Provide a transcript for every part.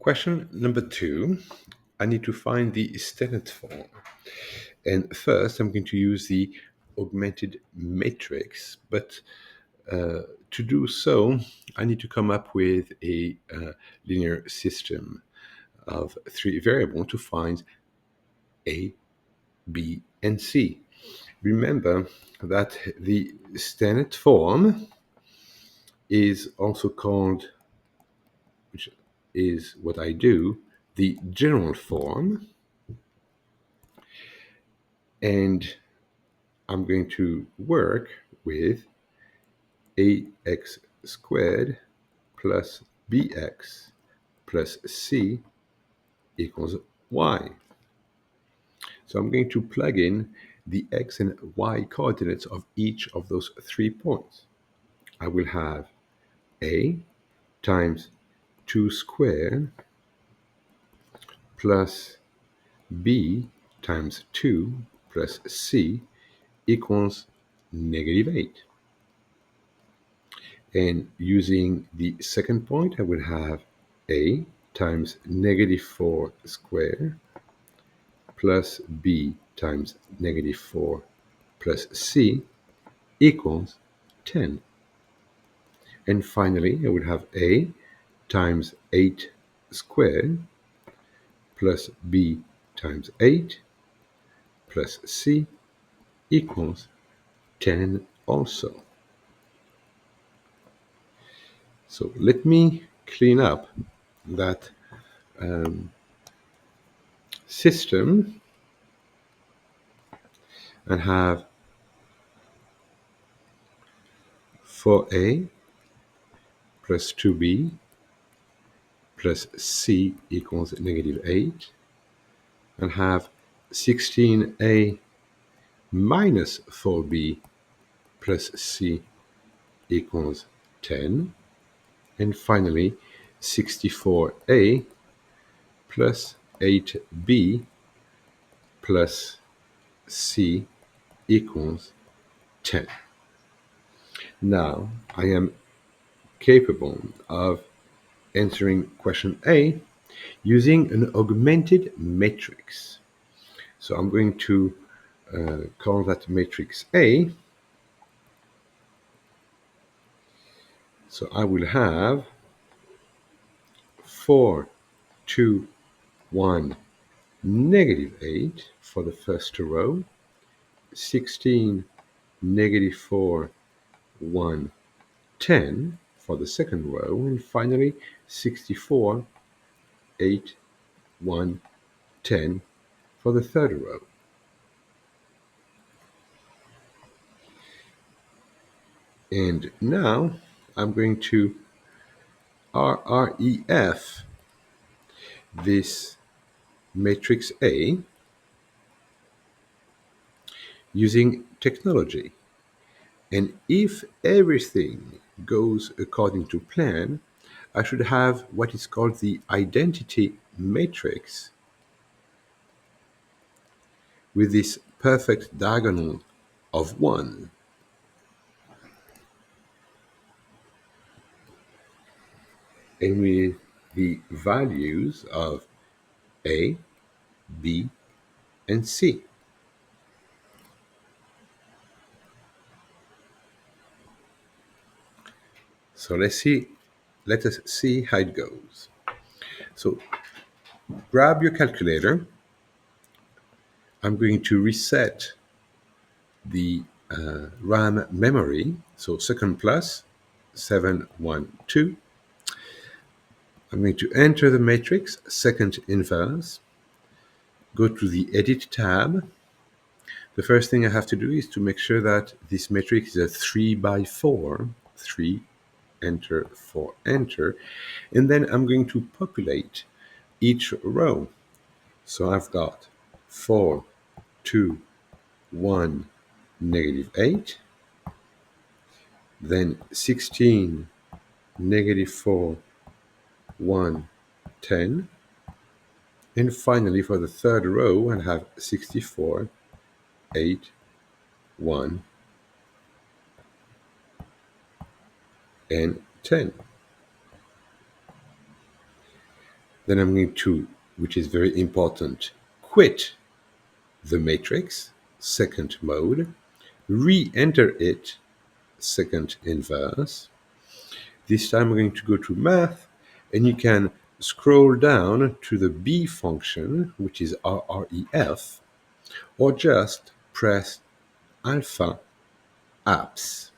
Question number 2, I need to find the standard form. And first, I'm going to use the augmented matrix, but to do so, I need to come up with a linear system of three variables to find A, B, and C. Remember that the standard form is also called, which is what I do, the general form. And I'm going to work with ax squared plus bx plus c equals y. So I'm going to plug in the x and y coordinates of each of those 3 points. I will have a times 2 squared plus b times 2 plus c equals -8. And using the second point, I will have a times -4 squared plus b times -4 plus c equals 10. And finally, I would have a times 8 squared plus b times 8 plus c equals 10 also. So let me clean up that system and have 4a plus 2b plus c equals -8, and have 16a minus 4b plus c equals 10, and finally 64a plus 8b plus c equals 10. Now I am capable of answering question A using an augmented matrix. So I'm going to call that matrix A. So I will have 4, 2, 1, -8 for the first row, 16, -4, 1, 10 for the second row, and finally 64, 8, 1, 10 for the third row. And now I'm going to RREF this matrix A using technology. And if everything goes according to plan, I should have what is called the identity matrix with this perfect diagonal of 1. And with the values of A, B, and C. So let us see how it goes. So grab your calculator. I'm going to reset the RAM memory. So second plus 712. I'm going to enter the matrix, second inverse, go to the Edit tab. The first thing I have to do is to make sure that this matrix is a 3 by 4, 3, enter, 4, enter, and then I'm going to populate each row. So I've got 4, 2, 1, -8, then 16, -4, 1, 10, and finally for the third row I have 64, 8, 1, and 10. Then I'm going to, which is very important, quit the matrix, second mode, re-enter it, second inverse. This time I'm going to go to math, and you can scroll down to the B function, which is RREF, or just press alpha apps.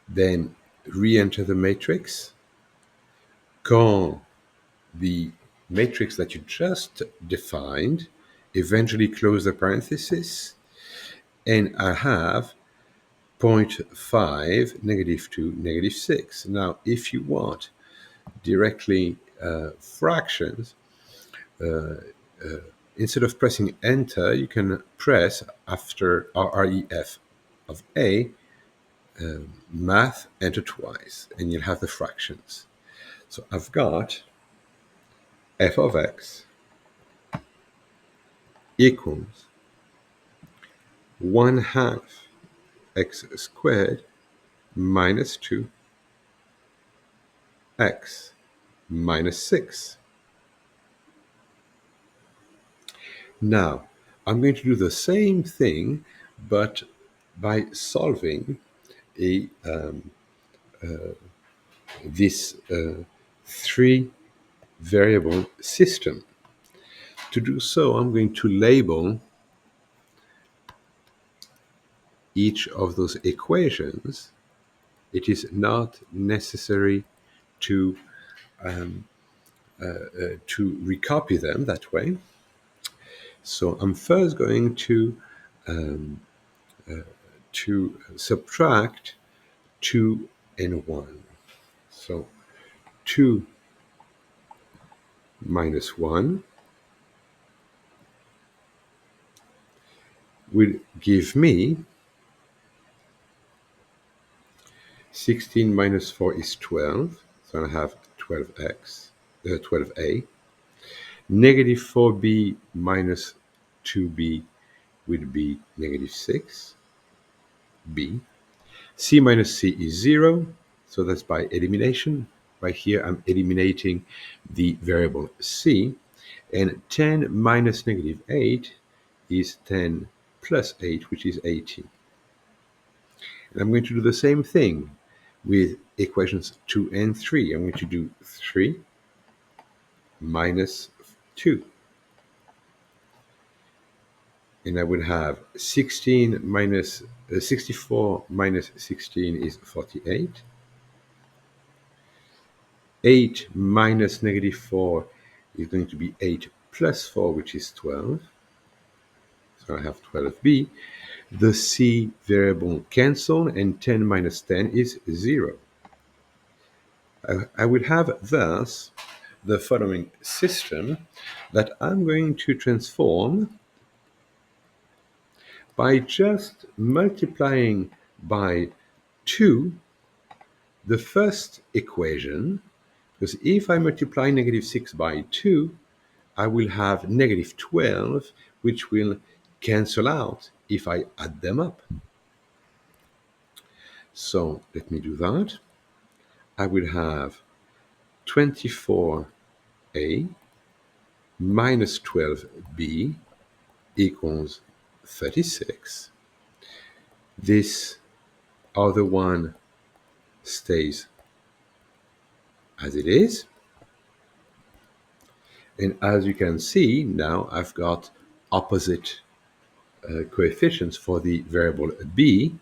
Then re-enter the matrix. Quand the matrix that you just defined, eventually close the parenthesis, and I have zero point 0.5, -2, -6. Now, if you want directly fractions, instead of pressing enter, you can press after RREF of A, math, enter twice, and you'll have the fractions. So I've got f of x equals 1/2 x squared minus 2x minus 6. Now, I'm going to do the same thing, but by solving a this three variable system. To do so, I'm going to label each of those equations. It is not necessary to recopy them that way. So I'm first going to subtract 2 and 1. So 2 minus 1 will give me 16 minus 4 is 12. So I have 12a. Negative 4b minus 2b would be negative 6b. C minus c is 0, so that's by elimination. Right here, I'm eliminating the variable c. And 10 minus negative 8 is 10 plus 8, which is 18. And I'm going to do the same thing with equations 2 and 3. I'm going to do 3 minus 2. And I would have 16 minus 64 minus 16 is 48. 8 minus negative 4 is going to be 8 plus 4, which is 12. So I have 12b. The c variable cancel, and 10 minus 10 is 0. I would have thus the following system that I'm going to transform by just multiplying by 2 the first equation, because if I multiply negative 6 by 2, I will have negative 12, which will cancel out if I add them up. So let me do that. I will have 24a minus 12b equals 36. This other one stays as it is. And as you can see, now I've got opposite coefficients for the variable b.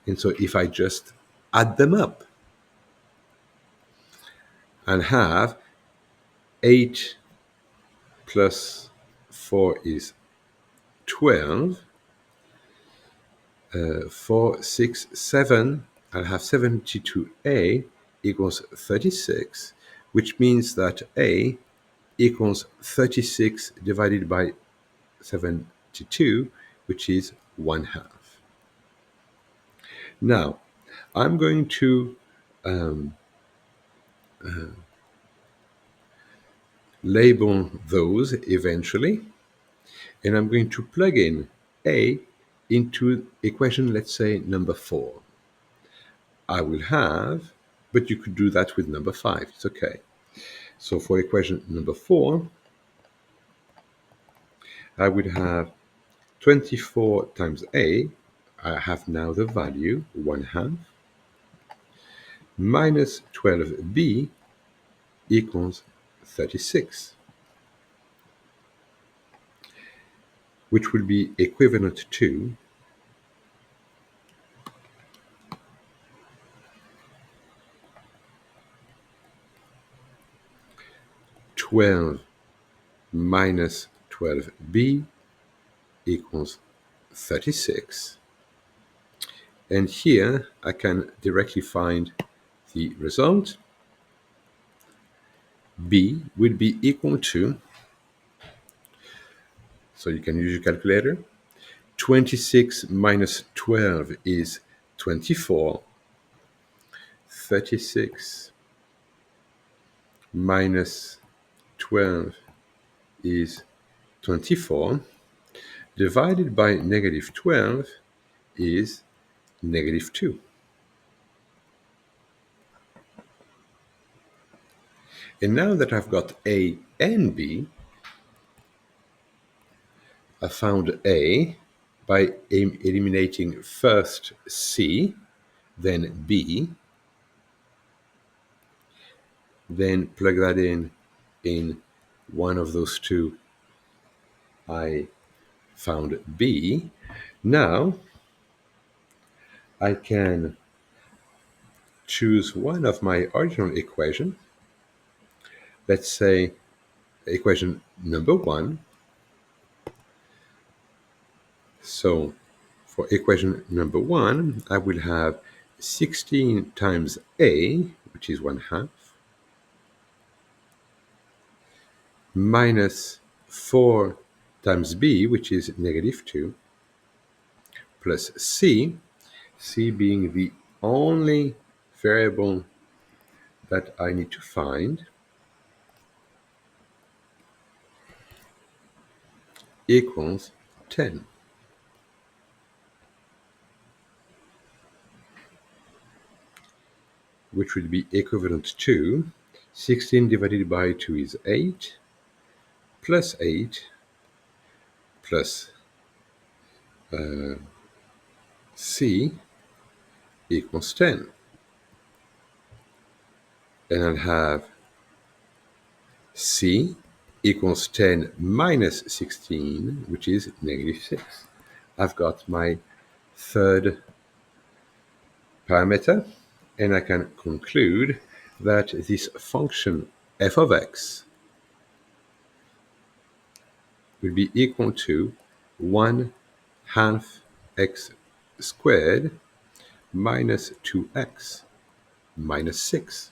And so if I just add them up and have 8 plus 4 is 12, 4, 6, 7, I'll have 72a equals 36, which means that a equals 36 divided by 72, which is 1/2. Now, I'm going to label those eventually, and I'm going to plug in a into equation, let's say, number 4. I will have, but you could do that with number 5, it's okay. So for equation number 4, I would have 24 times a, I have now the value 1/2, minus 12b equals 36, which will be equivalent to 12 minus 12b equals 36. And here I can directly find the result. B will be equal to, so you can use your calculator, 26 minus 12 is 24. 36 minus 12 is 24. Divided by negative 12 is negative 2. And now that I've got A and B, I found A by eliminating first C, then B, then plug that in one of those two. I found B. Now I can choose one of my original equation. Let's say equation number 1. So for equation number 1, I will have 16 times A, which is 1/2, minus 4 times B, which is negative 2, plus C, C being the only variable that I need to find, equals 10. Which would be equivalent to 16 divided by 2 is 8, plus 8, plus C equals 10. And I'll have C equals 10 minus 16, which is negative 6. I've got my third parameter, and I can conclude that this function f of x will be equal to 1/2 x squared minus 2x minus 6.